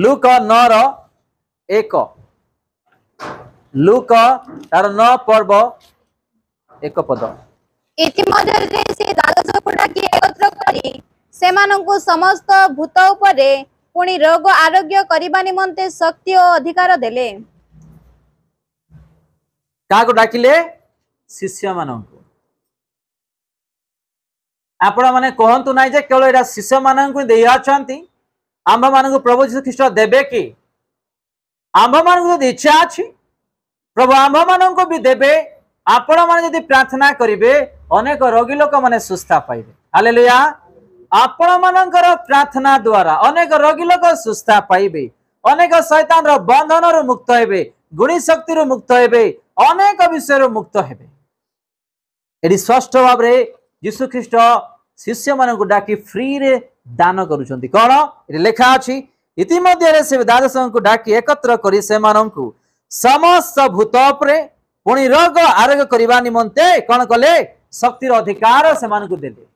Look 9:1 look तार 9 पर्व 1 पद इतिमध्ये से द्वादश को डाकी एकत्र करी सेमानंकु समस्त भूत उपरे पुणी रोग आरोग्य करिबा निमंते शक्ति और अधिकार देले। काको डाकिले शिष्य मानंकु आपण माने कहंतु नाही जे केवल एरा शिष्य मानंकु देई आछंती आंभ मानंकु प्रभु यीशु ख्रीष्ट देबे कि आंभ मानंकु यदि इच्छा अछि प्रभु आंभ मानंकु भी देबे। आपण माने यदि प्रार्थना करिवे अनेक रोगी लोक माने सुस्थ पाइबे। हालेलुया। आपण मानकर प्रार्थना द्वारा अनेक रोगी लोक सुस्थ पाइबे, अनेक शैतान रो बंधन रो मुक्त हेबे, गुणी शक्ति रो मुक्त हेबे, अनेक विषय रो मुक्त हेबे। एडी स्पष्ट भाव रे यीशु ख्रीष्ट शिष्य मानकु डाकी फ्री रे दान करूछंती। कोन एटी लेखा अछि इतिमध्ये रे से द्वादशंकु डाकी एकत्र करी से मानकु समस्त भूत उपरे पुणी रोग आरोग्य करिबा निमंते कोन कले शक्तिर अधिकार से मानकु देले।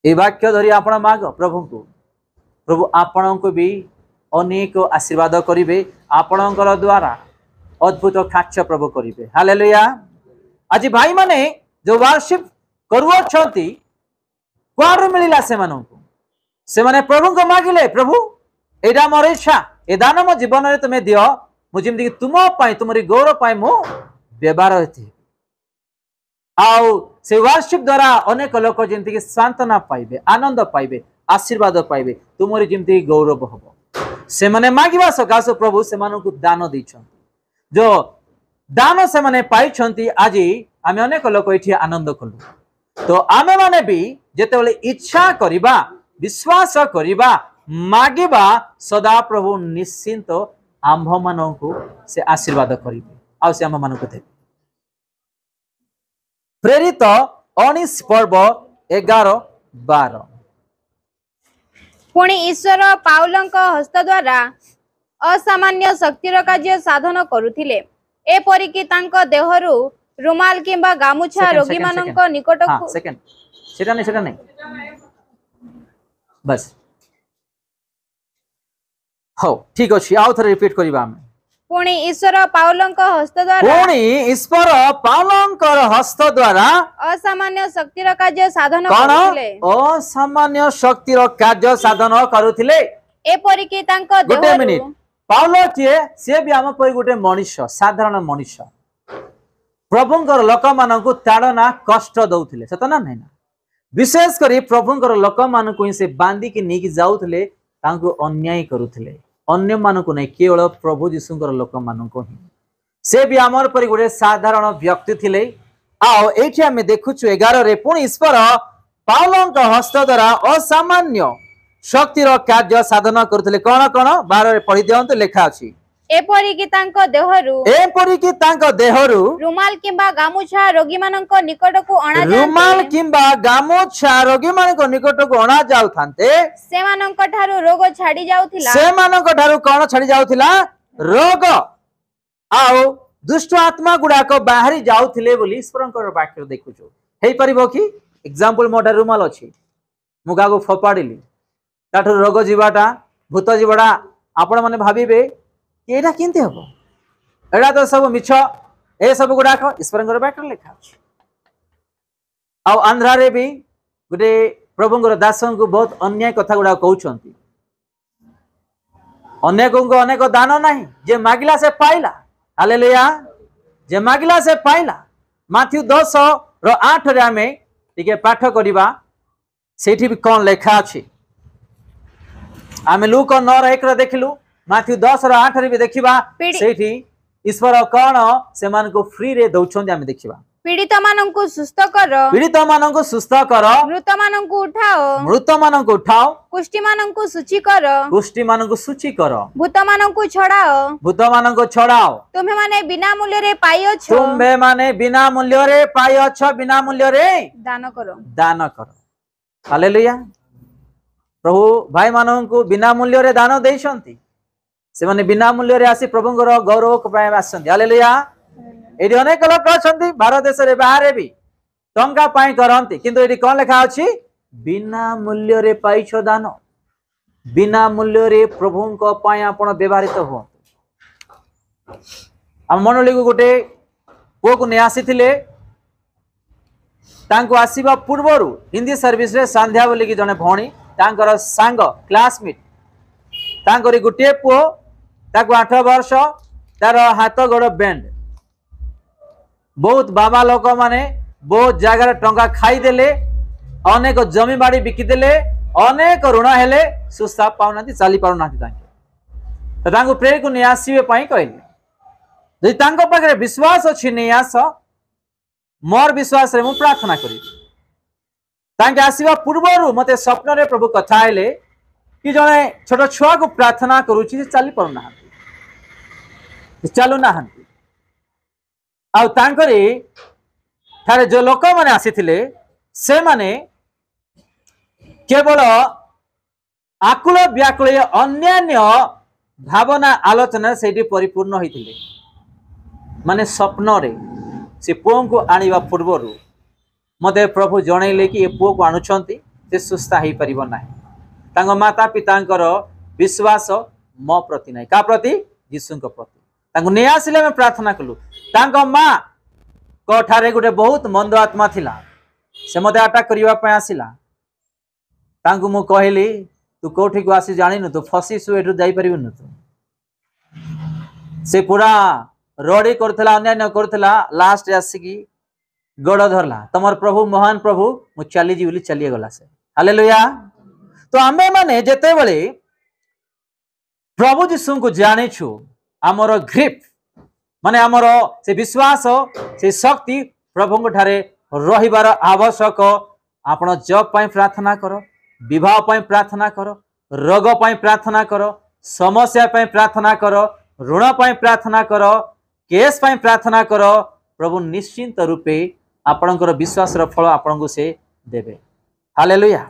ए वाक्य धरी आपण माग प्रभु को प्रभु आपण को भी अनेक आशीर्वाद करिवे, आपणकर द्वारा अद्भुत कार्य प्रभु करिवे। हालेलुया। आज भाई माने जो वर्शिप करूछंती कुआर मिलिला से माने प्रभु को मागिले प्रभु एडा मोर इच्छा ए दान मो जीवन रे तुमे दियो मु जिमदी तुम पाई तुमरी गौरव पाई मु व्यवहार हेती आउ से वर्शिप द्वारा अनेक लोक जेंति सांत्वना पाइबे, आनंद पाइबे, आशीर्वाद पाइबे, तुमरी जेंति गौरव हबो। से माने मागिबा सकाश प्रभु से मानकु दान दैछंती। जो दान से माने पाइछंती आज आमे अनेक लोक एठी आनंद कलु। तो आमे माने भी जेतेबेले इच्छा करिबा, विश्वास करिबा, मागिबा सदा प्रभु निश्चिंत आंभ मानकु से आशीर्वाद करिबे आ से आंभ मानकु देबे। प्रेरित 19 पर्व 11-12 पुणी ईश्वर पाउलंक हस्त द्वारा असामान्य शक्तिर कार्य साधन करुथिले। ए परिकी तांक देहरु रुमाल किंबा गामुछा रोगी मानंक निकट को सेकंड सेटा नहीं बस हो ठीक अछि। आउ थरे रिपीट करिबा हम पुणी ईश्वर पाउलंक हस्त द्वारा असामान्य शक्तिर कार्य साधन करुथिले। असामान्य शक्तिर कार्य साधन करुथिले। ए परिकी तांक देहरु गोटे मिनिट पाउल किए से भी आम पर गोटे मनुष्य साधारण मनुष्य प्रभुंकर लोक मानकु ताड़ना कष्ट दउथिले सतना नहीं ना। विशेष करी प्रभुंकर लोक मानकु से बांधी के नेकी जाउथिले तांको अन्याय करुथिले अन्य मानकु नहीं केवल प्रभु यीशुंकर लोक मानकु ही। से भी आमर पर गोटे साधारण व्यक्ति थिले। आओ एठी हमें देखुछु 11 रे पुणी ईश्वर पाउलंक हस्त द्वारा असामान्य शक्तिर कार्य साधन करुथिले। कोन कोन 12 रे पढि दियंतु लेखा अछि एपरिकी तांको देहरु रुमाल किंबा गामुछा रोगी मानक निकट को अणा रुमाल किंबा गामुछा रोगी मानक निकट को अणा जाउ थांते से मानक ठारू रोग छाडी जाउथिला। से मानक ठारू कोन छाडी जाउथिला रोग आउ दुष्ट आत्मा गुडा को बाहरी जाउथिले बोली ईश्वरंकर वाक्य देखुछु। हेई परिबो कि एग्जांपल मोटा रुमाल अछि मुगा को फपाडिली ताठू रोग जीवाटा भूत जीवाटा आपण माने भाबिबे एटा किंते हबो एटा तो सब मिछ ए सब गुडाक ईश्वरंकर वाक्य लेखा अछि। आ आंध्रा रे भी गुटे प्रभुंकर दासन को बहुत अन्याय कथा गुडा कहउछंती। अनेक को अनेक दान नाही जे मागिला से पाइला। हालेलुया। जे मागिला से पाइला। माथ्यू 10:8 रे हमें टिके पाठ करिबा सेठी भी कोन लेखा अछि। आमे लूक 9:1 रे देखिलु माथ्यू 10:8 रे भी देखिबा सेठी ईश्वर कोन से मान को फ्री रे दउछन आमे देखिबा। पीड़ित माननकु सुस्थ कर मृत माननकु उठाओ कुष्ठी माननकु सूची कर भूत माननकु छड़ाओ तुम्हें माने बिना मूल्य रे पाइयो बिना मूल्य रे दान करो। हालेलुया। प्रभु भाई माननकु बिना मूल्य रे दान देइछंती से माने बिना मूल्य रे आसी प्रभुंकर गौरव को पाए आछंती। हालेलुया। एडी अनेक लोक अछंती भारत देश रे बाहर भी टंका पाई करंती किंतु एडी कोन लेखा अछि बिना मूल्य रे पाइछो दान। बिना मूल्य रे प्रभु आपण व्यवहारित हो मंडली को गोटे पुओ को नहीं आसी आसवा पूर्वर हिंदी सर्विस रे संध्या बोली कि जने भौणी तांकर सांग क्लासमेट तांकरी गोटे पुओ ताको 8 वर्ष तार हाथ गोड़ बेंड बहुत बाबा लोक माने बहुत जगार टंका खाईदेले अनेक जमी बाड़ी बिकिदेले अनेक ऋण हेले सुस्था पाऊना चली पाऊना तो प्रेर को नहीं आसवे कहले जदि तांको पाखरे विश्वास अच्छी नहीं आस मोर विश्वास रे मु प्रार्थना करी तांके आसवा पूर्वर मते स्वप्न रे प्रभु कथा हेले कि जने छोट छुआ को प्रार्थना करूची चली पाऊना चलू ना आउ तांकरी ठारे जो लोक माने आसीथिले से माने केवल आकुल व्याकुल अन्यान्य भावना आलोचना से परिपूर्ण होइथिले माने स्वप्न रे से पुओ को आनिबा पूर्वर मते प्रभु जनइले कि ए पुओ को आनुछंती से सुस्था हो परिबो नाही तांको माता पितांकर विश्वास मो प्रति नाही का प्रति यीशुଙ୍କ प्रति तांको नै आसिले हम प्रार्थना कलु तांको मां कोठारे गोटे बहुत मंद आत्मा थिला से मते अटैक करिवा पय आसिला तांको मु कहली तू कोठी को आसी जानिनु तू फसीसु एठु जाई परिबनु तू से पूरा रोडी करथला अन्यान्य करथला लास्ट आसिकी गोड़ धरला तमर प्रभु महान प्रभु मु चली जी बोली चली गला से हालेलुया तो आमे माने जेते बेले प्रभु यीशु को जानिछु आमर ग्रिप माने आमर से विश्वास से शक्ति प्रभु ठारे रहिबार आवश्यक आपण जॉब पई प्रार्थना करो विवाह पई प्रार्थना करो रोग पई प्रार्थना करो समस्या पई प्रार्थना करो ऋण पई प्रार्थना करो केस पई प्रार्थना करो प्रभु निश्चिंत रूपे आपणकर विश्वास र फल आपन से देबे हालेलुया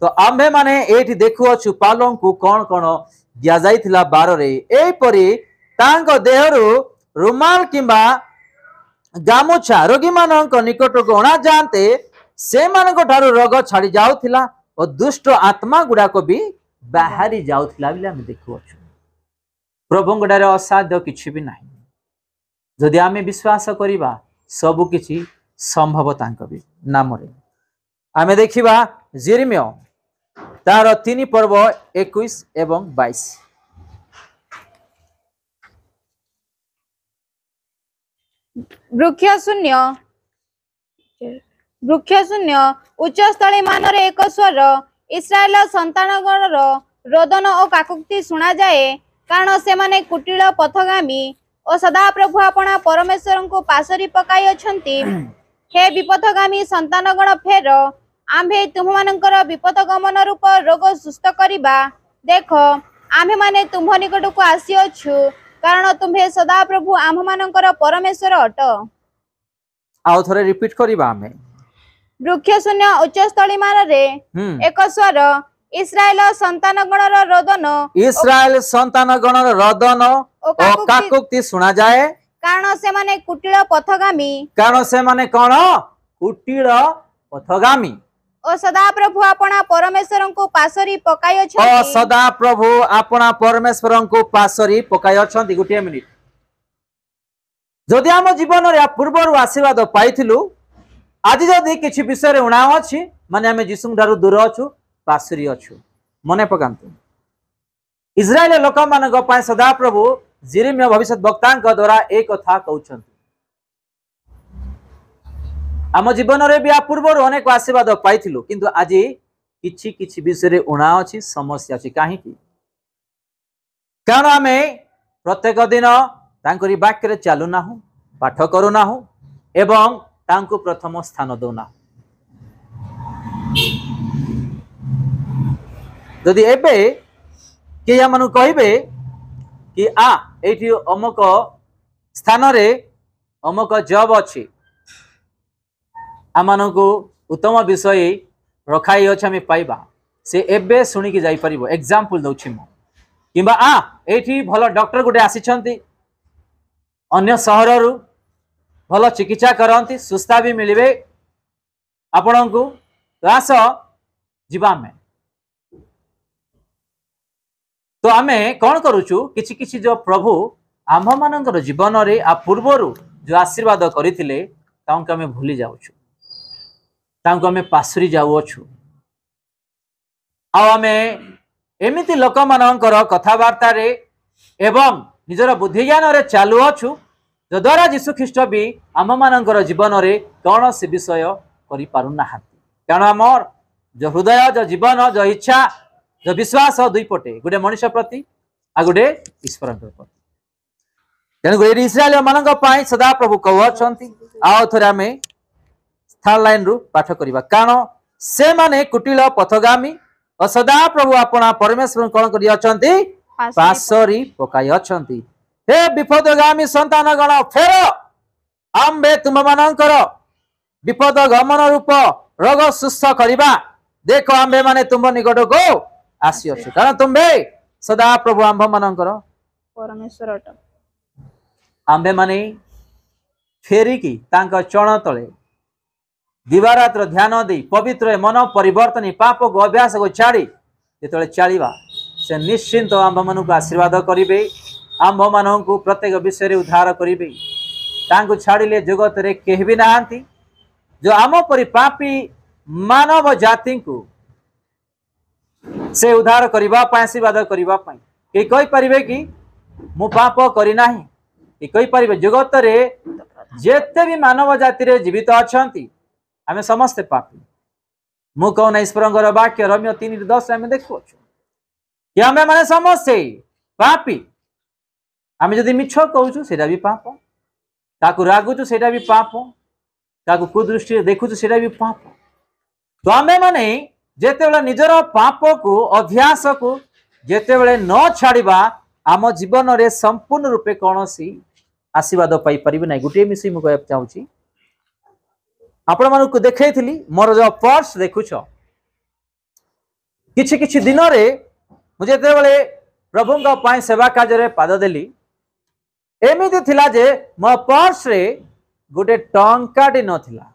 तो आम्भे माने एठी देखु अछु पालों को कोन कोन दिया जाइथिला 12 रे एई परी तांको देहरु रुमाल किंबा गामुछा रोगी मानक निकट को अणा जानते से मानक ठारू रोग छाड़ी जाउथिला और दुष्ट आत्मा गुडा को भी बाहरी जाउथिला बिले हम देखु अछु प्रभु गुडारे असाध्य किछि भी नाही जदि आमे विश्वास करिबा सब किछि संभव तांको भी नाम रे आमे देखिबा यिर्मयाह तार 3 पर्व 21 एवं 22 वृक्ष शून्य उच्च स्थली मानर एक स्वर इस्राएल संतानगणर रोदन और काकुक्ति सुना जाए कारण से माने कुटिल पथगामी और सदा प्रभु अपना परमेश्वर को पासरी पकाई अछंती हे विपथगामी संतानगण फेर आम्भे तुम मानकर विपथ गमन रूप रोग सुस्थ करिबा देख आम्भे माने तुम निकट को आसी अछु कारण तुम्हे सदा प्रभु आम मानकर परमेश्वर अट आउ थरे रिपीट करिबा हमें वृक्ष शून्य उच्च स्थली मान रे एक स्वर इस्राएल संतानगणर रोदन और काकुक्ति सुना जाए कारण से माने कुटिल पथगामी और सदा प्रभु अपना परमेश्वर को पासरी पकाई अछंती सदा प्रभु अपना परमेश्वर को पासरी पकाई अछंती गुटिया मिनिट जदि आम जीवन रे पूर्वर आशीर्वाद पाइथिलु आज जदि किछि विषय रे उणा अछि माने आमे यीशु ठारू दूर अछु पासरी अछु मने पकांतु इस्राएल लोक मानक पय सदा प्रभु यिर्मयाह भविष्यत वक्तांक द्वारा एक कथा कहउछंती आम जीवन रे भी पूर्वर अनेक आशीर्वाद पाइथिलु किंतु आज किछि किछि विषय रे उणा अछि समस्या अछि काहे कि कारण आमे प्रत्येक दिन तांकरी वाक्य रे चालू नाहु पाठ करू नाहु एवं तांको प्रथम स्थान दउना जदि एबे के हमनु कहिबे कि एठी अमुक स्थान रे अमुक जॉब अछि आमानकु उत्तम विषय रखाई अछि हम पाइबा से एबे सुनी कि जाई परिबो एग्जांपल दउछि म किबा एठी भलो डॉक्टर गुटे आसीछंती अन्य शहर रु भलो चिकित्सा करंती सुस्था भी मिलिबे आपनकु आस जीवा में तो आमे कौन करूचु किछि किछि जो प्रभु आम मानकर जीवन रे आ पूर्वरु जो आशीर्वाद करथिले तांको आमे भूली जाउछु तांको आमे पासुरी जाउछु आ आमे एमिति लोक मानकर कथावार्ता रे एवं निजर बुद्धि ज्ञान रे चालू अछु जो द्वारा यीशु ख्रीष्ट भी आम मानकर जीवन रे कौन से विषय करि पारु नाहांती कारण हमर जो हृदय जो जीवन जो इच्छा जो विश्वास दुई पटे गोटे मनुष्य प्रति आ गोटे ईश्वर प्रति तेणु इस्राएल मान सदा प्रभु कहते आओ थे आम थर्ड लाइन रु पाठ करवा कारण से माने कुटिल पथगामी और सदा प्रभु अपना परमेश्वर कौन कर पासरी पकाई अछंती हे विपदगामी संतान गण फेर आम्बे तुम मानकर विपद गमन रूप रोग सुस्थ करवा देख आम्बे माने तुम निकट को आसी अच्छे कारण तुम्बे सदा प्रभु आंभ मानकर परमेश्वर आंबे माने फेरिकी तांका चरण तले दिवारात्र ध्यान दे पवित्र मन परिवर्तन पाप को अभ्यास को छाड़ी जो चलवा से निश्चिंत आंभ मान को आशीर्वाद करेंगे आंभ मान को प्रत्येक विषय उद्धार करेंगे तांको छाड़िले जगत रे केही भी नहांती जो आम परि पापी मानव जाति को से उद्धार करबा पय आशीर्वाद करबा पय के कहि परिबे कि मु पाप करि नाही के कहि परिबे जगत रे जेते भी मानव जाति रे जीवित अछंती आमे समस्त पापी मु कहना ईश्वरंगर वाक्य रोमियो 3:10 आमे देखु कि आमे माने समस्त पापी आमे जदि मिछ कहूछु सेटा भी पाप ताकू रागुछु सेटा भी पाप ताकू कुदृष्टि देखुछु सेटा भी पाप तो आमे माने जेते बेला निजर पाप को अभ्यास को जेते बेले न छाड़िबा आम जीवन रे संपूर्ण रूपे कौनसी आशीर्वाद पाई परिबे नै गुटे मिसी मु कहब चाहूची आपण मानकु देखैथिली मोर जो पर्स देखुछ किछि किछि दिन रे मु जेते बेले प्रभुंका पाई सेवा कार्य रे पाद देली एमिति थिला जे मो पर्स रे गुटे टंकाटी नथिला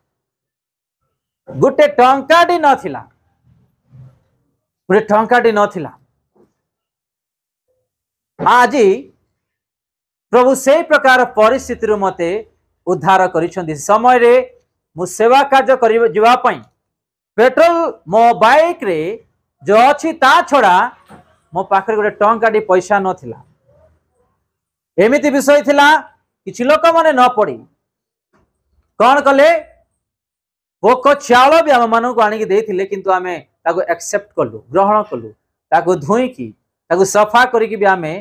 गुटे टंकाटी नथिला गोटे टंकाटी नथिला आज प्रभु से प्रकार परिस्थिति मते उद्धार करिसेंती समय रे मु सेवा कार्य करिबा जिवा पई पेट्रोल मो बाइक रे जो अछि ता छोड़ा मो पाखरे गोटे टंकाटी पैसा नथिला एमिति विषय थिला किछि लोक माने न पड़ी कौन कले भोक चाउल भी आम मान को आनिक देथिले किंतु आमे ताको एक्सेप्ट कलु ग्रहण कलु ताको धोई की ताको सफा करिक भी आमे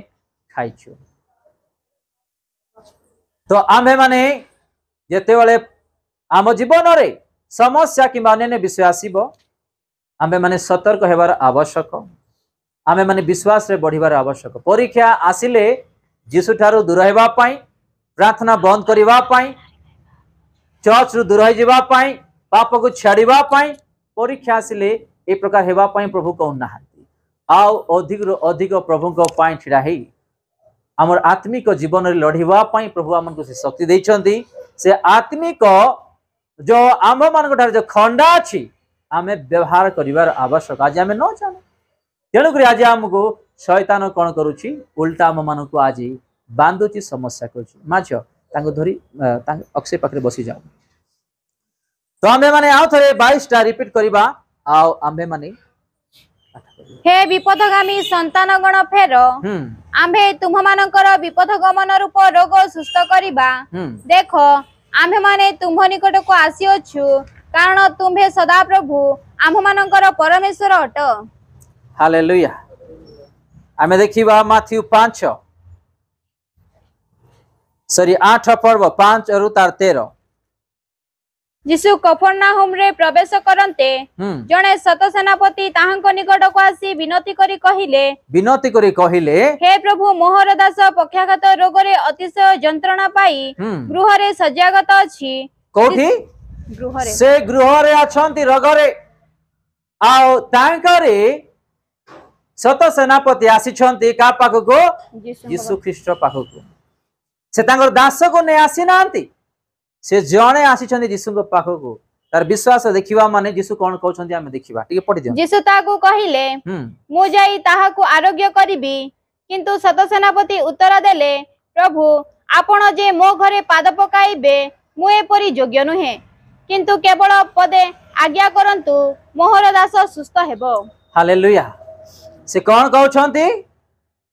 खाइछु तो आमे माने जेते बेले आम जीवन रे समस्या कि अन्य विषय आसीबो आमे माने सतर्क हेबार आवश्यक आमे माने विश्वास रे बढ़िबार आवश्यक परीक्षा आसिले जीशु ठारू दूर हेबा पाई प्रार्थना बंद करिबा पाई चर्च रु दूर होइबा पाई पाप को छाड़िबा पाई परीक्षा आसिले ए प्रकार हेबा पाई प्रभु कहू नाहांती आउ अधिक रु अधिक प्रभु को पाई छिड़ा हेई हमर आत्मिक जीवन रे लढिबा पाई प्रभु हमन को से शक्ति दैछंती से आत्मिक जो आम मान ठार जो खंडा अछि आमे व्यवहार करिवार आवश्यक आज आमे न जाने तेणु करी आज हमको शैतान कौन करुछि उल्टा आम मान को आज बांधुची समस्या करुछि माछ तांको धरी अक्षय पाखरे बसी जाऊ तो आमे माने आउ थरे 22 टा रिपीट करिबा आउ आमे माने हे विपदगामी संतान गण फेर आम्भे तुम मानकर विपद गमन रूप रोग सुस्थ करिबा देखो आम्भे माने तुम निकट को आसी अछु कारण तुम्भे सदा प्रभु आम मानकर परमेश्वर अट हालेलुया आमे देखिबा माथ्यू 5 सॉरी 8 पर्व 5 रु 13 यीशु कफरनाहुम रे प्रवेश करन्ते जणे शत सेनापति ताहांको निकट को आसी विनती करी कहिले हे प्रभु मोहर दास पक्षाघात रोग रे अतिशय जंत्रणा पाई गृह रे सज्जागत अछि कोठी गृह रे से गृह रे अछंती रोग रे आउ तांकरे शत सेनापति आसी छंती का पाखो को यीशु ख्रीष्ट पाखो को से तांगर दास को ने आसी नांती से जणे आसी छंती यीशु को पाखो को तार विश्वास देखिबा माने यीशु कोन कहउछंती हमें देखिबा ठीक पढि दियो यीशु ताकू कहिले मु जाई ताहा को आरोग्य करबी किंतु शत सेनापति उत्तर देले प्रभु आपण जे मो घरे पाद पकाइबे मु एपरि योग्य नुहे किंतु केवल पदे आज्ञा करंतु मोहर दास सुस्थ हेबो। हालेलुया। से कौन कहउछंती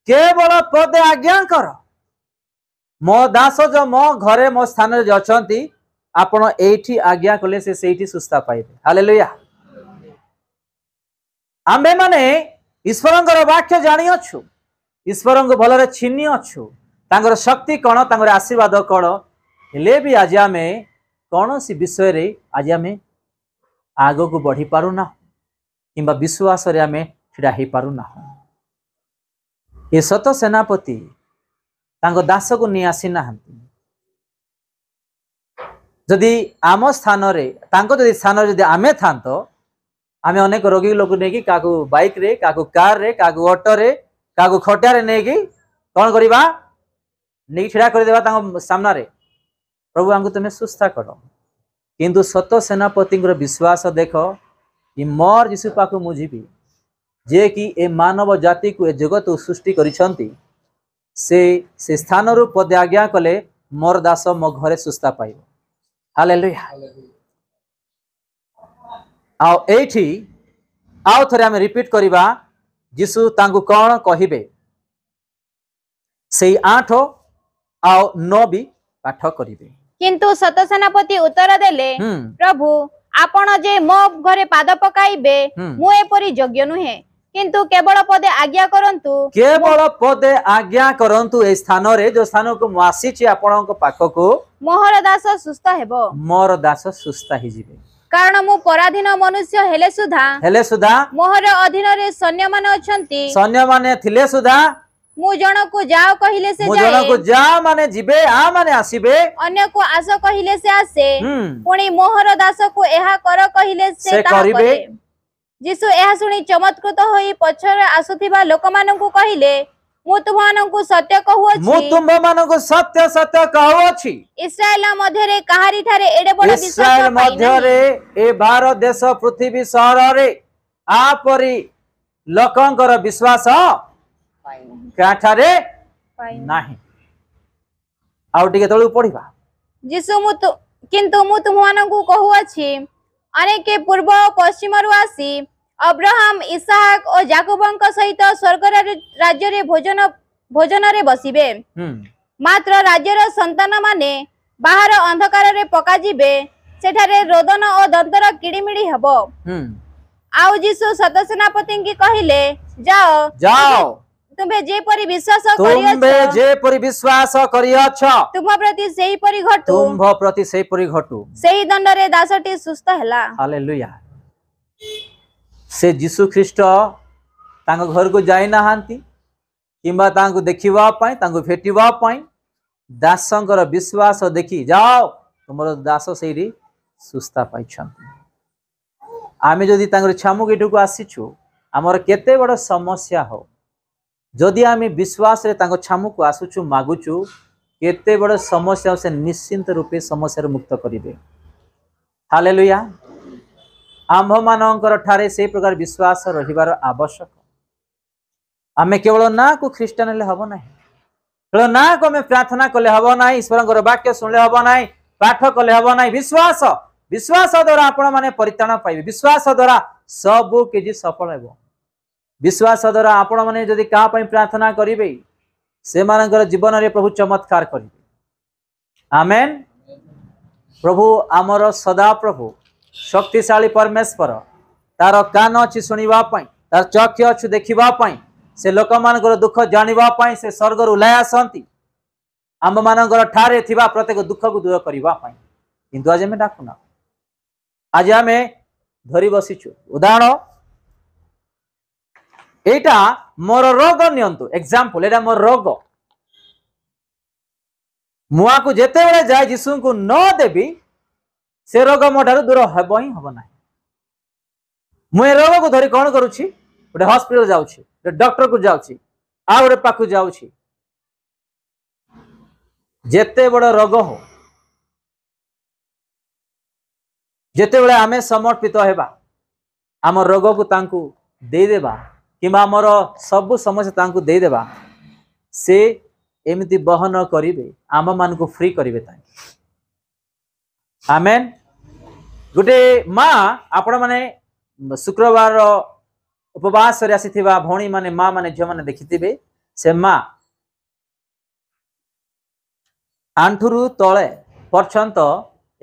केवल पदे आज्ञा कर मो दास जो मो घरे मो स्थान रे अछंती आपण एठी आज्ञा कले से सेठी सुस्था पाइबे। हालेलुया। आम्बे माने ईश्वरंकर वाक्य जानी अछु ईश्वरंक भलरे चिन्नी अछु तांगर शक्ति कौन तांगर आशीर्वाद कौन हेले भी आज आमे कौन सी विषय रे आज आमे आगो को बढ़ी पारु ना किंबा विश्वास रे आमे छिड़ा ही पारु ना। ये सत सेनापति तांको दास को नहीं आसी ना जदि आम स्थान रे तांको जदि स्थान रे जदि आमे थांतो आमे अनेक रोगी लोक नेकी काकू बाइक रे काकू कार रे काकू ऑटो रे काकू खटिया रे नेकी कौन करिबा नहीं छिड़ा कर देबा तांको सामना रे प्रभु हमको तुम्हें सुस्था कर किंतु सत सेनापति विश्वास देख कि मोर यीशु पाखु मु जीवी जे कि ए मानव जाति को ए जगत सृष्टि करिसंती से स्थान रु पद आज्ञा कले मोर दास मो घरे सुस्था पाइबो। हालेलुया। आउ एठी आउ थरे हम रिपीट करिबा यीशु तांको कोन कहिबे सेई 8 आउ 9 भी पाठ करिबे। किंतु शत सेनापति उत्तर देले प्रभु आपण जे मो घरे पाद पकाइबे मु एपरि योग्य नुहे किंतु केवल पदे आज्ञा करंतु ए स्थान रे जो स्थान को मु आसीची आपनक पाखको मोहर दास सुस्थ हेबो मोर दास सुस्थ हि जिवे कारण मु पराधीन मनुष्य हेले सुधा मोहर अधीन रे सैन्य माने थिले सुधा मु जन को जाओ कहिले से जाए जन को जा माने जिबे आ माने आसीबे अन्य को आस कहिले से आसे पुणी मोहर दास को एहा कर कहिले से करिबे। यीशु एहा सुनी चमत्कृत होई पछर आसुथिबा लोक माननकु कहिले मु तुममाननकु सत्य कहूअछि मु तुममाननकु सत्य सत्य कहूअछि इस्राएल मध्य रे कहारी ठारे एडे बड़ विश्वास इस्राएल मध्य रे ए भारत देश पृथ्वी शहर रे आपरी लोकंकर विश्वास काठारे नाही। आउ टिके तळु पढिबा यीशु किंतु मु तुममाननकु कहूअछि अनेके पूर्व पश्चिम रु आसी अब्राहम इसहाक और याकूबଙ୍କ सहित स्वर्ग राज्य रे भोजन रे बसिबे मात्र राज्यर संतान माने बाहर अंधकार रे पका जिबे सेठारे रोदन और दंतर किड़िमिड़ी हबो। आउ यीशु शत सेनापति की कहिले जाओ तुम्हे जे परि विश्वास करियछ तुम प्रति सेही परि घटू सेही दंड रे दासटी सुस्थ हैला। हालेलुया। से यीशु ख्रीष्ट तांको घर को जाई नाहांती किंबा तांको देखिबा पई तांको भेटिबा पई दासंकर विश्वास देखि जाओ तुमरो दास सेही सुस्थ पाइछंती। आमे जदि तांकर छामु गेटू आसीछु हमर केते बड़ समस्या हो जदि आमे विश्वास रे तांको छामु को आसुछु मागुछु केते बड़ समस्या से निश्चिंत रूपे समस्या मुक्त करिवे। हालेलुया। आम्भ मानकर ठारे से प्रकार विश्वास रहिबार आवश्यक। आमे केवल ना को ख्रीस्टान ले हबो नाही केवल ना को में प्रार्थना कले हबो नाही ईश्वरंकर वाक्य सुनले हबो नाही पाठ कले हबो नाही विश्वास द्वारा आपण माने परित्राण पाइबे विश्वास द्वारा सब केजी सफल हेबो विश्वास द्वारा आपण माने जदि का पई प्रार्थना करिवे से मानकर जीवन रे प्रभु चमत्कार करिवे। आमेन। प्रभु आमर सदा प्रभु शक्तिशाली परमेश्वर तार कान अछि सुनिबा पई तार चक्षु अछि देखिबा पई से लोक मानकर दुख जानिबा पई से स्वर्ग रु उलाय आसंती आम मानकर ठारे थिबा प्रत्येक दुख को दूर करिबा पई किंतु आज में डाकुना आज आमे धरी बसिछु उदाहरण एटा मोर रोग नियंतु एग्जांपल एटा मोर रोग मुआ को जेते बेले जाय यीशु को न देबी से रोग मोठारु दूर हेबो ही हबो नाही। मु ए रोग को धरी कोन करूछि गोटे हॉस्पिटल जाउछि गोटे डॉक्टर को जाउछि आ गोटे पाखु जाउछि जेते बड़ रोग हो जेते बेले आमे समर्पित हेबा आम रोग को तांकु दे देबा किबा हमर सब समस्या तांकु दे देबा से एमती बहन करेंगे आम मान को फ्री करेंगे ताई आमेन गोटे माँ आपण माने शुक्रवार उपवास आसीथिबा भौणी माने माँ माने झियो माने देखिथिबे से माँ आंठुरु तले पर्यंत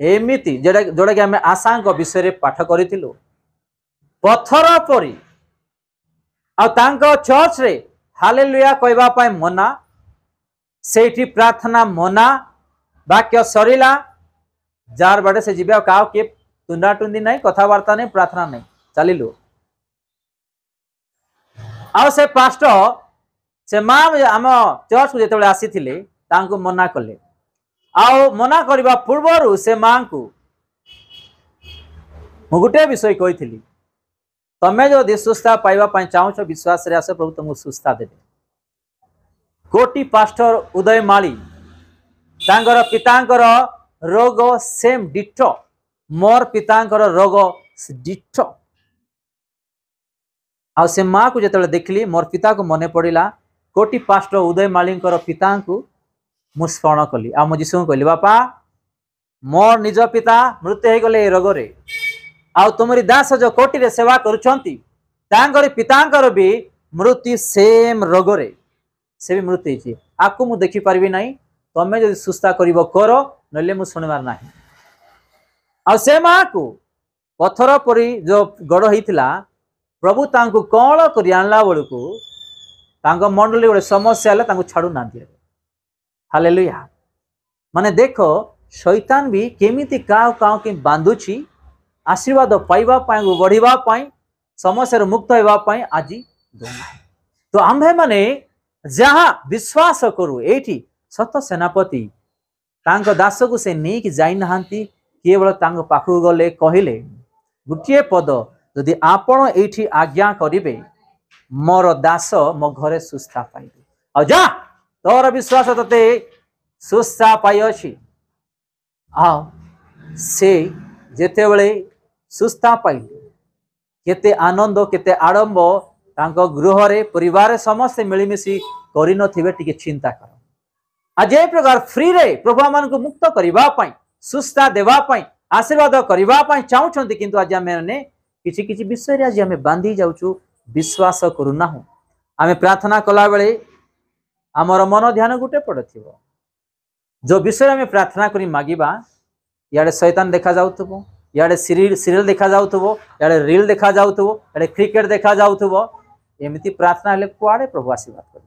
एमिति जोड़ा कि आम आशा विषय पाठ करूँ पत्थर परी चर्च रे हालेलुया कहवा मना से प्रार्थना मना वाक्य सरीला जार बाटे से जीवे का किए टुंडा टुंडी नहीं कथबार्ता नहीं प्रार्थना नहीं चलिलु आ से पास्टर से माँ आम चर्च को जिते आसी मना कले आओ मना करने पूर्वर से माँ को मु गोटे विषय कही तमें जो सुस्था पाइबा चाहूच विश्वास रे आस प्रभु तुमको सुस्था देवे कोटी पास्टर उदय माली तांकर पितांकर रोग सेम डिटो मोर पितांकर रोग डिटो आ से माँ को जिते देखली मोर पिता को मन पड़ा कोटी पास्टर उदय माली पिता को मु स्मरण कली आ मो जीशु कहली बापा मोर निज पिता मृत्यु हो गले रोगरे आ तुमरी दास जो कोटी रे सेवा करुछंती तांकर पितांकर भी मृत्यु सेम रोगरे से भी मृत्यु होती आपको मु देखि पारबी नहीं तमें जो सुस्था करिवो करो नले मु सुनबार नाही आ से माँ को पत्थर परी जो गड़ होइतिला प्रभु तांको कौन करि आनला बेलू तांको मंडली गोटे समस्या है तांको छाड़ू ना दिए हालेलुया माने देखो शैतान भी केमिति के बांधुची आशीर्वाद पाइबा बढ़िबा समस्या मुक्त होगा आज तो आम्भे माने जहाँ विश्वास करू एठी सत सेनापति तांको दास को से नहीं जाई नहांती केवल तांको पाखु गले कहले गोटे पद यदि आपण एठी आज्ञा करिवे मोर दास मो घरे सुस्था पाइबे आ जा तोर विश्वास तते सुस्था पाई अछि आ से जेते बेले सुस्था पाई केते आनंद केते आडंब तांको गृह रे परिवार समस्त मिलीमिशी करि नथिबे टिके चिंता कर आज ए प्रकार फ्री रे प्रभु मान को मुक्त करबा पई सुस्था देबा पई आशीर्वाद करबा पई चाहउछंती किंतु आज आमे किछि किछि विषय रे आज आमे बांधी जाउछु विश्वास करू ना आमे प्रार्थना कला बेले आमर मन ध्यान गोटे पड़े थी जो विषय में प्रार्थना करी मागिबा याडे शैतान देखा जाउथबो याडे सीरियल देखा जाउथबो याडे रील देखा जाउथबो याडे क्रिकेट देखा जाउथबो एमिति प्रार्थना हेले कुआडे प्रभु आशीर्वाद कर